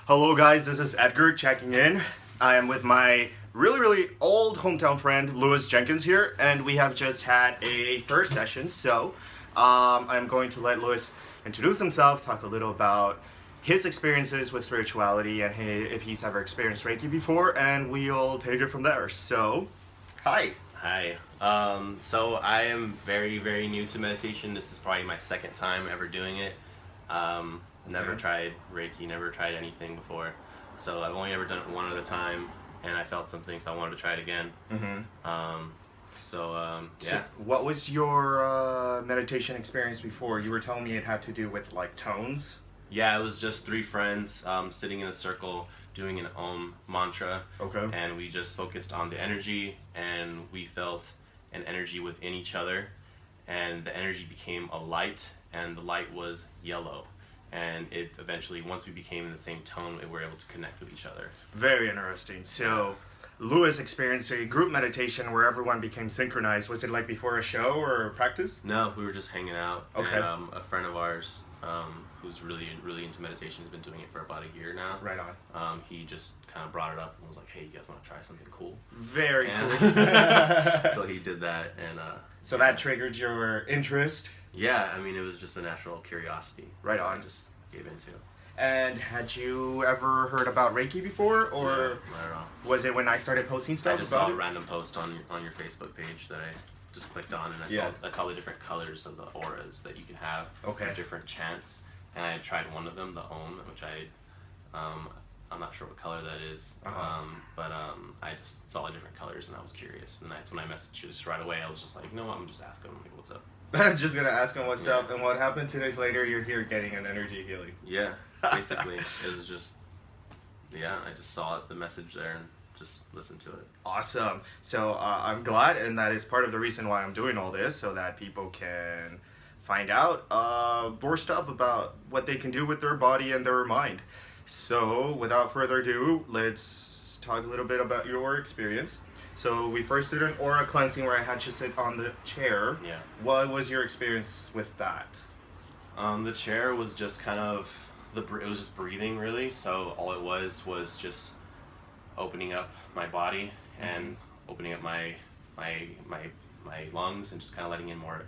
Hello, guys. This is Edgar checking in. I am with my really old hometown friend Louis Jenkins here, and we have just had a first session. So, I'm going to let Louis introduce himself, talk a little about his experiences with spirituality, and if he's ever experienced Reiki before, and we'll take it from there. So, hi. Hi. So I am very new to meditation. This is probably my second time ever doing it. Never tried Reiki, never tried anything before. So I've only ever done it one at a time, and I felt something, so I wanted to try it again. So, yeah. what was your meditation experience before? You were telling me it had to do with like tones. Yeah, it was just three friends sitting in a circle doing an Om mantra. Okay. And we just focused on the energy, and we felt an energy within each other, and the energy became a light, and the light was yellow. And it eventually, once we became in the same tone, we were able to connect with each other. Very interesting. So, Louis experienced a group meditation where everyone became synchronized. Was it like before a show or practice? No, we were just hanging out. Okay. And, a friend of ours who's really into meditation, has been doing it for about a year now. Right on. He just kind of brought it up and was like, "Hey, you guys want to try something cool?" Very cool. So he did that, and so that triggered your interest. yeah, I mean, it was just a natural curiosity. Right that on. I just gave into. And had you ever heard about Reiki before, or No, not at all. was it when I started posting I stuff just about saw a it? random post on your Facebook page that I just clicked on, and Yeah. I saw the different colors of the auras that you can have Okay. for different chants, and I tried one of them, the Om, which I'm not sure what color that is, but I just saw the different colors, and I was curious, and that's when I messaged you just right away. I was just like, you know what, I'm just asking him, like, what's up? I'm just gonna ask him what's Yeah. up, and what happened 2 days later? You're here getting an energy healing. Yeah, basically, it was just, yeah, I just saw it, the message there, and just listened to it. Awesome. So I'm glad, and that is part of the reason why I'm doing all this, so that people can find out more stuff about what they can do with their body and their mind. So without further ado, let's talk a little bit about your experience. So we first did an aura cleansing where I had you sit on the chair. Yeah. What was your experience with that? The chair was just kind of it was just breathing, really. So all it was just opening up my body and opening up my lungs and just kind of letting in more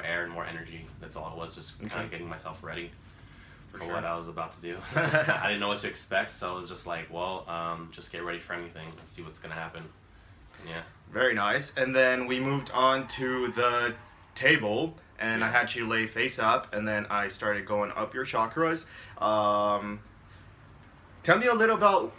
air and more energy. That's all it was. Just kind of getting myself ready for sure. what I was about to do. I didn't know what to expect, so I was just like, well, just get ready for anything. Let's see what's gonna happen. Yeah. Very nice. And then we moved on to the table, and I had you lay face up, and then I started going up your chakras. Tell me a little about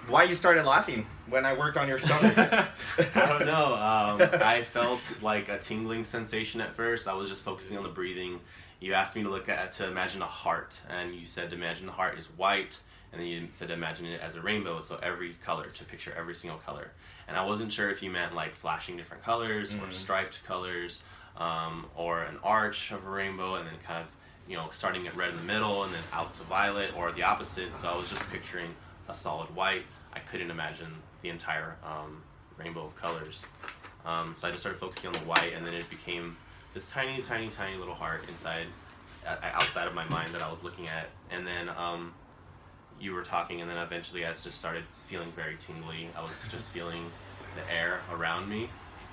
why you started laughing when I worked on your stomach. I don't know. I felt like a tingling sensation at first. I was just focusing on the breathing. You asked me to imagine a heart, and you said to imagine the heart is white, and then you said to imagine it as a rainbow, so every color, to picture every single color. And I wasn't sure if you meant like flashing different colors or striped colors, or an arch of a rainbow, and then kind of, starting at red in the middle and then out to violet, or the opposite. So I was just picturing a solid white. I couldn't imagine the entire rainbow of colors. So I just started focusing on the white, and then it became this tiny little heart outside of my mind that I was looking at. And then you were talking, and then eventually I just started feeling very tingly. I was just feeling the air around me.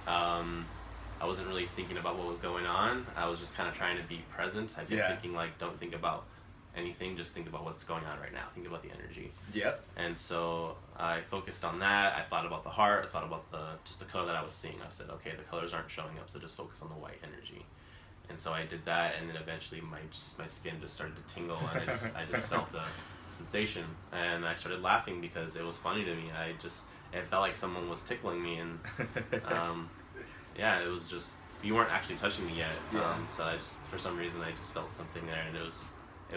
I wasn't really thinking about what was going on. I was just kind of trying to be present. I've been thinking, like, don't think about anything, just think about what's going on right now. Think about the energy. Yep. And so I focused on that. I thought about the heart. I thought about just the color that I was seeing. I said, okay, the colors aren't showing up, so just focus on the white energy. And so I did that, and then eventually my skin just started to tingle, and I just felt a sensation, and I started laughing because it was funny to me. It felt like someone was tickling me, and yeah, it was just, you weren't actually touching me yet. So I just, for some reason, I just felt something there, and it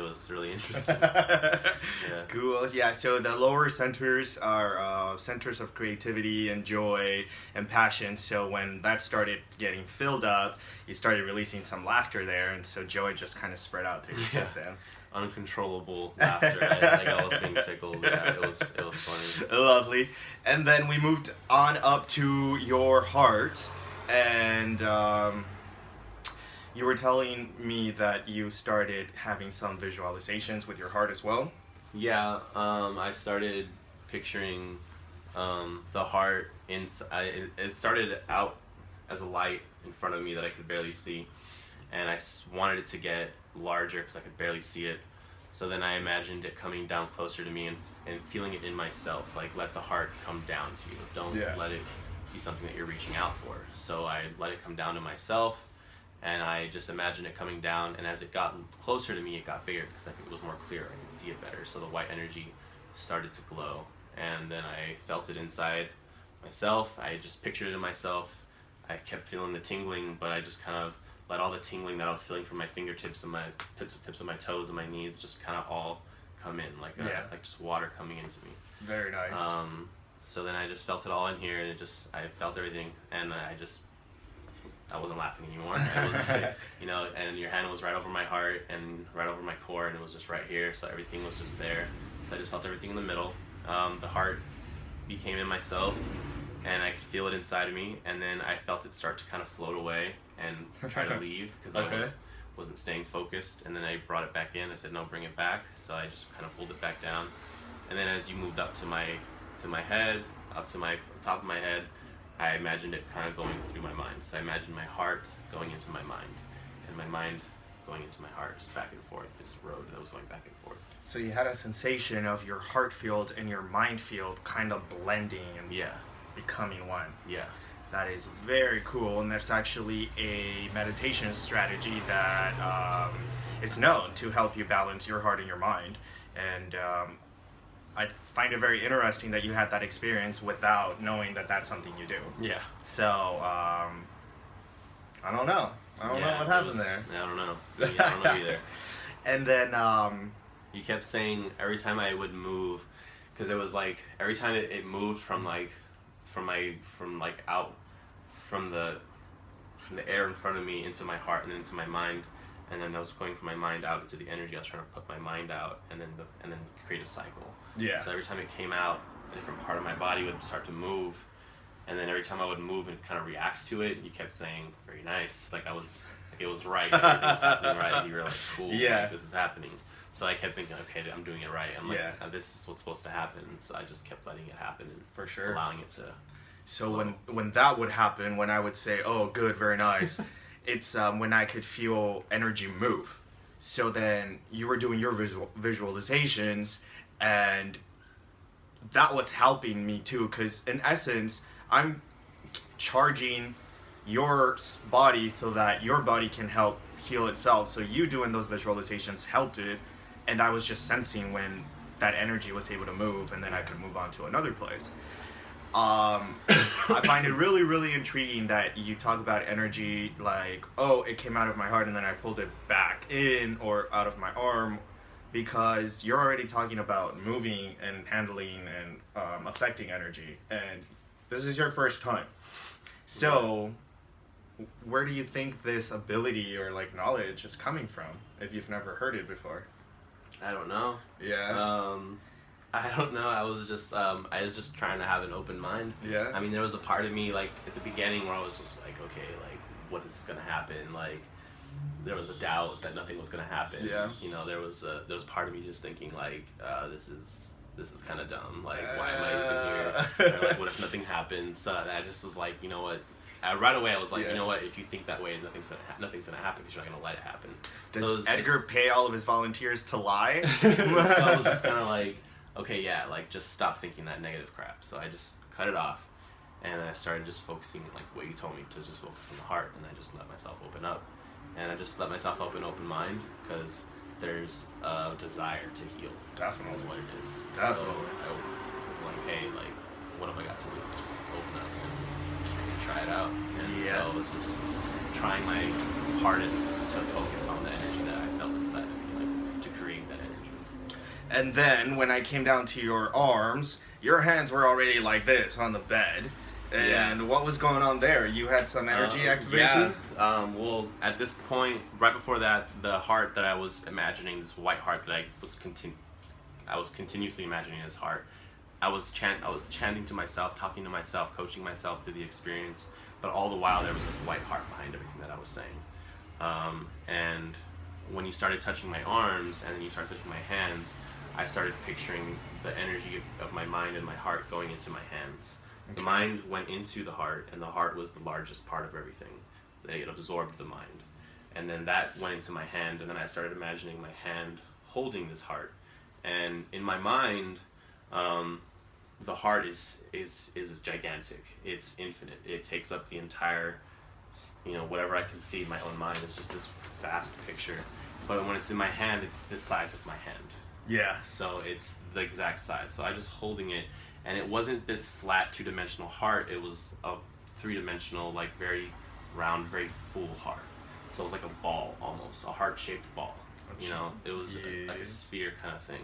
was really interesting. Yeah. Cool. Yeah, so the lower centers are centers of creativity and joy and passion. So when that started getting filled up, you started releasing some laughter there, and so joy just kind of spread out to your system. Uncontrollable laughter. I was being tickled. Yeah, it was funny. Lovely. And then we moved on up to your heart, and you were telling me that you started having some visualizations with your heart as well. Yeah, I started picturing the heart it started out as a light in front of me that I could barely see, and wanted it to get larger because I could barely see it. So then I imagined it coming down closer to me and feeling it in myself. Like, let the heart come down to you. Don't let it be something that you're reaching out for. So I let it come down to myself, and I just imagined it coming down. And as it got closer to me, it got bigger because it was more clear. I could see it better. So the white energy started to glow, and then I felt it inside myself. I just pictured it in myself. I kept feeling the tingling, but I just kind of let all the tingling that I was feeling from my fingertips and my tips of my toes and my knees just kind of all come in, like just water coming into me. Very nice. So then I just felt it all in here, and I felt everything, and I wasn't laughing anymore. I was, and your hand was right over my heart and right over my core, and it was just right here. So everything was just there. So I just felt everything in the middle. The heart became in myself, and I could feel it inside of me, and then I felt it start to kind of float away and try to leave because I wasn't staying focused. And then I brought it back in. I said, no, bring it back. So I just kind of pulled it back down, and then as you moved up to my head, up to my top of my head, I imagined it kind of going through my mind. So I imagined my heart going into my mind, and my mind going into my heart, just back and forth, this road that was going back and forth. So you had a sensation of your heart field and your mind field kind of blending and becoming one. Yeah. That is very cool, and that's actually a meditation strategy that is known to help you balance your heart and your mind. And I find it very interesting that you had that experience without knowing that that's something you do. Yeah. So, I don't know. I don't know what happened there. I don't know. Yeah, I don't know either. And then, you kept saying every time I would move, because it was like every time it moved from the air in front of me into my heart and then into my mind, and then I was going from my mind out into the energy. I was trying to put my mind out and then create a cycle. Yeah. So every time it came out, a different part of my body would start to move, and then every time I would move and kind of react to it, you kept saying very nice, like it was right, everything was happening right. You were like, cool, like, this is happening. So I kept thinking, okay, I'm doing it right. I'm like, this is what's supposed to happen. So I just kept letting it happen and for sure allowing it to. So when that would happen, when I would say, oh, good, very nice, it's when I could feel energy move. So then you were doing your visualizations, and that was helping me too, because in essence, I'm charging your body so that your body can help heal itself. So you doing those visualizations helped it, and I was just sensing when that energy was able to move, and then I could move on to another place. I find it really, really intriguing that you talk about energy like, oh, it came out of my heart and then I pulled it back in or out of my arm, because you're already talking about moving and handling and affecting energy, and this is your first time. So where do you think this ability or like knowledge is coming from if you've never heard it before? I don't know. Yeah. I don't know. I was just trying to have an open mind. Yeah. I mean, there was a part of me like at the beginning where I was just like, okay, like what is gonna happen? Like there was a doubt that nothing was gonna happen. Yeah. You know, there was part of me just thinking like, this is kind of dumb. Like, why am I even here? Or, like, what if nothing happens? So I just was like, you know what? Right away, I was like, you know what? If you think that way, nothing's gonna happen because you're not gonna let it happen. Does Edgar pay all of his volunteers to lie? So I was just kind of like, okay, yeah, like just stop thinking that negative crap. So I just cut it off, and I started just focusing like what you told me to just focus on the heart, and I just let myself open up, and I just let myself open mind because there's a desire to heal. Definitely. Is what it is. Definitely. So I was like, hey, like what have I got to lose? Just open up and try it out. And so I was just trying my hardest to focus on the energy that I felt inside of me, like to create that energy. And then when I came down to your arms, your hands were already like this on the bed. And what was going on there? You had some energy activation? Yeah. Well, at this point, right before that, the heart that I was imagining, this white heart that I was continuously imagining as heart. I was chanting to myself, talking to myself, coaching myself through the experience. But all the while, there was this white heart behind everything that I was saying. And when you started touching my arms and then you started touching my hands, I started picturing the energy of my mind and my heart going into my hands. Okay. The mind went into the heart, and the heart was the largest part of everything. It absorbed the mind. And then that went into my hand, and then I started imagining my hand holding this heart. And in my mind, the heart is gigantic. It's infinite. It takes up the entire, whatever I can see in my own mind is just this vast picture. But when it's in my hand, it's the size of my hand. Yeah. So it's the exact size. So I just holding it, and it wasn't this flat two-dimensional heart. It was a three-dimensional, like very round, very full heart. So it was like a ball almost, a heart-shaped ball. It was like a sphere kind of thing,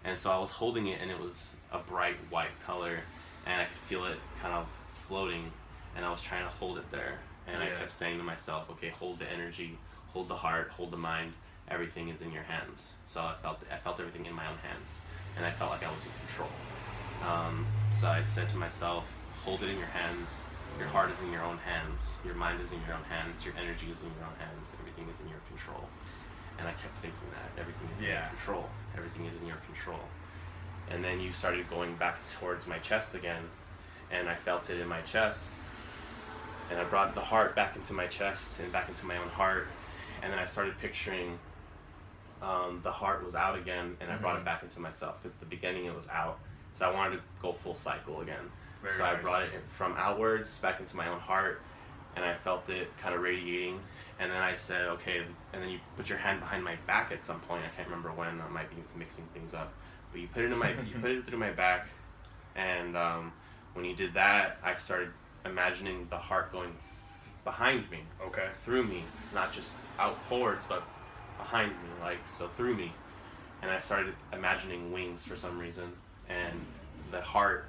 And so I was holding it, and it was a bright white color, and I could feel it kind of floating, and I was trying to hold it there. And I kept saying to myself, okay, hold the energy, hold the heart, hold the mind. Everything is in your hands. So I felt everything in my own hands, and I felt like I was in control. So I said to myself, hold it in your hands. Your heart is in your own hands. Your mind is in your own hands. Your energy is in your own hands. Everything is in your control. And I kept thinking that everything is in your control. Everything is in your control. And then you started going back towards my chest again, and I felt it in my chest. And I brought the heart back into my chest and back into my own heart. And then I started picturing the heart was out again, and I brought it back into myself, because at the beginning it was out. So I wanted to go full cycle again. Very so nice. I brought it from outwards back into my own heart, and I felt it kind of radiating. And then I said, okay, and then you put your hand behind my back at some point. I can't remember when. I might be mixing things up. But you put it in my, you put it through my back, and when you did that, I started imagining the heart going behind me. Okay. Through me, not just out forwards, but behind me, so through me. And I started imagining wings for some reason, and the heart,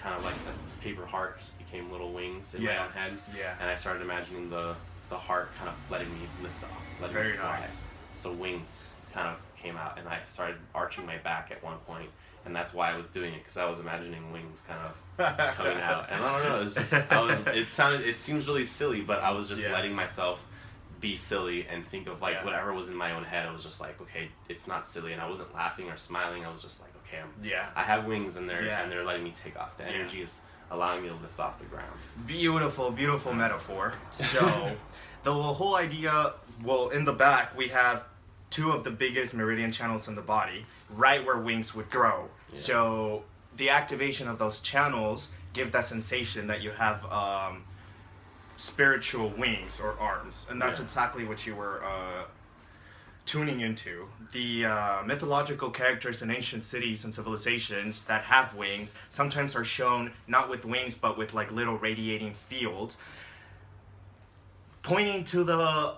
kind of like a paper heart, just became little wings in my own head. Yeah. And I started imagining the heart kind of letting me lift off, letting me fly. Nice. So wings kind of came out, and I started arching my back at one point, and that's why I was doing it, because I was imagining wings kind of coming out. And I don't know, it was just, it seems really silly, but I was just letting myself be silly and think of whatever was in my own head. I was just like, okay, it's not silly, and I wasn't laughing or smiling. I was just like, okay, I have wings, and they're letting me take off. The energy is allowing me to lift off the ground. Beautiful, beautiful metaphor. So the whole idea, well, in the back we have two of the biggest meridian channels in the body, right where wings would grow. Yeah. So the activation of those channels give that sensation that you have spiritual wings or arms, and that's exactly what you were tuning into. The mythological characters in ancient cities and civilizations that have wings sometimes are shown not with wings but with little radiating fields, pointing to the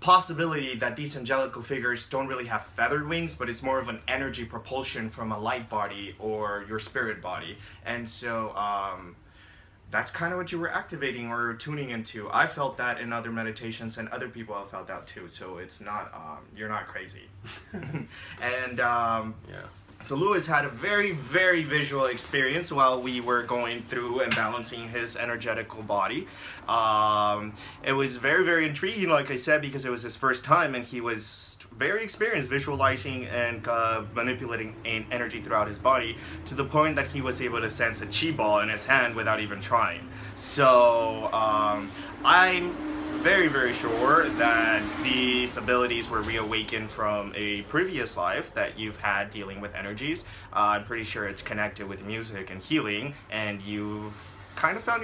possibility that these angelical figures don't really have feathered wings, but it's more of an energy propulsion from a light body or your spirit body. And so that's kind of what you were activating or tuning into. I felt that in other meditations, and other people have felt that too, so it's not you're not crazy. And so Lewis had a very, very visual experience while we were going through and balancing his energetical body. It was very, very intriguing, like I said, because it was his first time, and he was very experienced visualizing and manipulating energy throughout his body, to the point that he was able to sense a chi ball in his hand without even trying. So I'm very, very sure that these abilities were reawakened from a previous life that you've had dealing with energies. I'm pretty sure it's connected with music and healing, and you've kind of found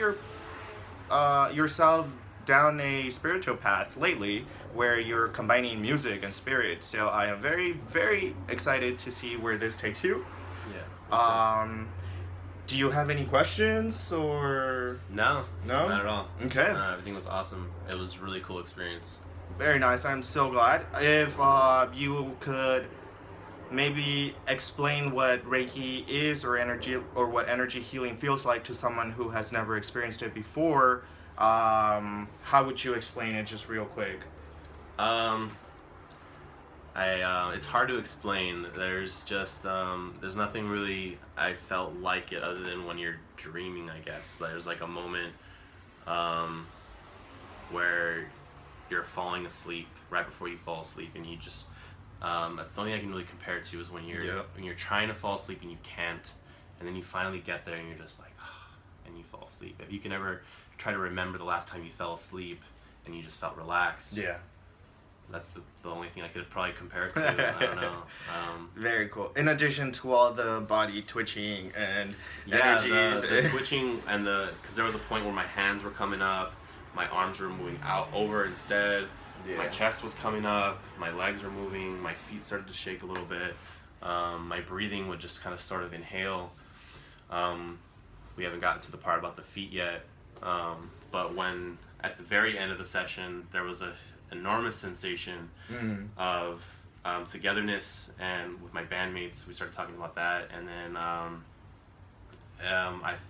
yourself down a spiritual path lately where you're combining music and spirit. So I am very, very excited to see where this takes you. Do you have any questions or? No, not at all. Okay. Everything was awesome. It was a really cool experience. Very nice. I'm so glad. If you could maybe explain what Reiki is, or energy, or what energy healing feels like to someone who has never experienced it before, how would you explain it, just real quick? It's hard to explain. There's just there's nothing really I felt like it other than when you're dreaming, I guess. There's a moment where you're falling asleep, right before you fall asleep, and you just That's the only thing I can really compare it to is when you're Yep. when you're trying to fall asleep and you can't, and then you finally get there and you're just like, and you fall asleep. If you can ever try to remember the last time you fell asleep and you just felt relaxed, Yeah. that's the only thing I could probably compare it to. I don't know. Very cool. In addition to all the body twitching and Yeah, energies. the twitching and because there was a point where my hands were coming up, my arms were moving out over instead. Yeah. My chest was coming up, my legs were moving, my feet started to shake a little bit. My breathing would just kind of sort of inhale. We haven't gotten to the part about the feet yet, but when at the very end of the session there was a enormous sensation of togetherness, and with my bandmates we started talking about that, and then I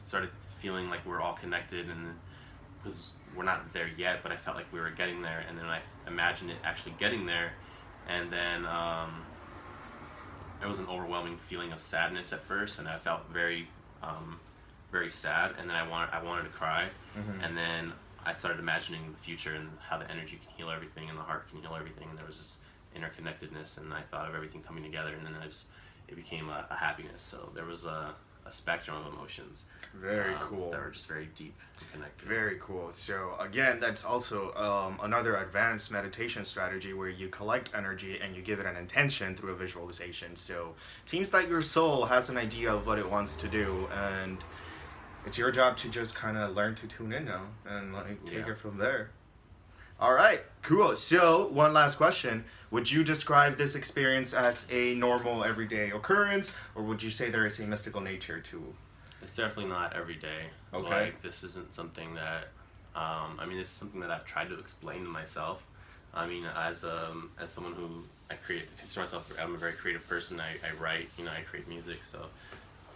started feeling like we're all connected, and because we're not there yet, but I felt like we were getting there, and then I imagined it actually getting there, and then there was an overwhelming feeling of sadness at first, and I felt very very sad, and then I wanted to cry, and then I started imagining the future and how the energy can heal everything and the heart can heal everything, and there was this interconnectedness, and I thought of everything coming together, and then it became a happiness. So there was a spectrum of emotions. Very cool. That were just very deep and connected. Very cool. So again, that's also another advanced meditation strategy where you collect energy and you give it an intention through a visualization. So it seems like your soul has an idea of what it wants to do, and it's your job to just kind of learn to tune in now and take it from there. All right, cool. So one last question. Would you describe this experience as a normal everyday occurrence, or would you say there is a mystical nature to? It's definitely not every day. Okay. Like, this isn't something that, this is something that I've tried to explain to myself. I mean, as someone who consider myself, I'm a very creative person. I write, I create music, so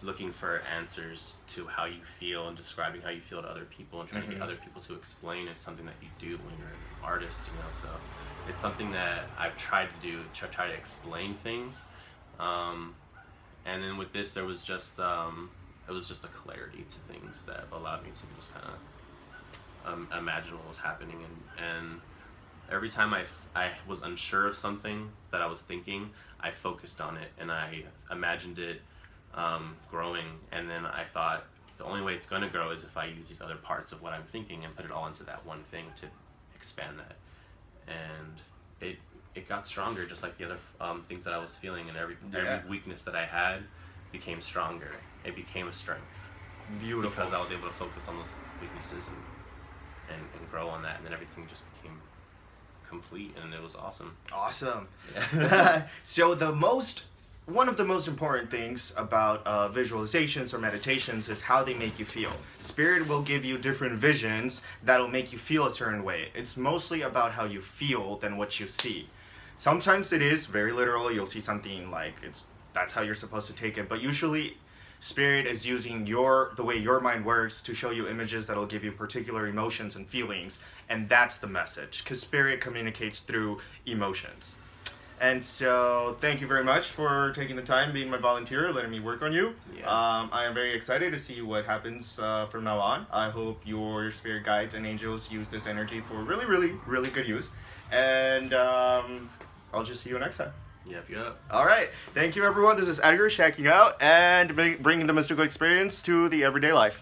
looking for answers to how you feel and describing how you feel to other people and trying to get other people to explain is something that you do when you're an artist, so it's something that I've tried to do, try to explain things, and then with this there was just it was just a clarity to things that allowed me to just kind of imagine what was happening, and every time I was unsure of something that I was thinking, I focused on it and I imagined it growing, and then I thought the only way it's going to grow is if I use these other parts of what I'm thinking and put it all into that one thing to expand that, and it got stronger, just like the other things that I was feeling, and every weakness that I had became stronger. It became a strength. Beautiful. Because I was able to focus on those weaknesses and grow on that, and then everything just became complete, and it was awesome. Awesome. Yeah. So one of the most important things about visualizations or meditations is how they make you feel. Spirit will give you different visions that'll make you feel a certain way. It's mostly about how you feel than what you see. Sometimes it is very literal. You'll see something like that's how you're supposed to take it. But usually, Spirit is using the way your mind works to show you images that'll give you particular emotions and feelings, and that's the message. Because Spirit communicates through emotions. And so, thank you very much for taking the time, being my volunteer, letting me work on you. Yeah. I am very excited to see what happens from now on. I hope your spirit guides and angels use this energy for really, really, really good use. And I'll just see you next time. Yep. All right. Thank you, everyone. This is Edgar checking out and bringing the mystical experience to the everyday life.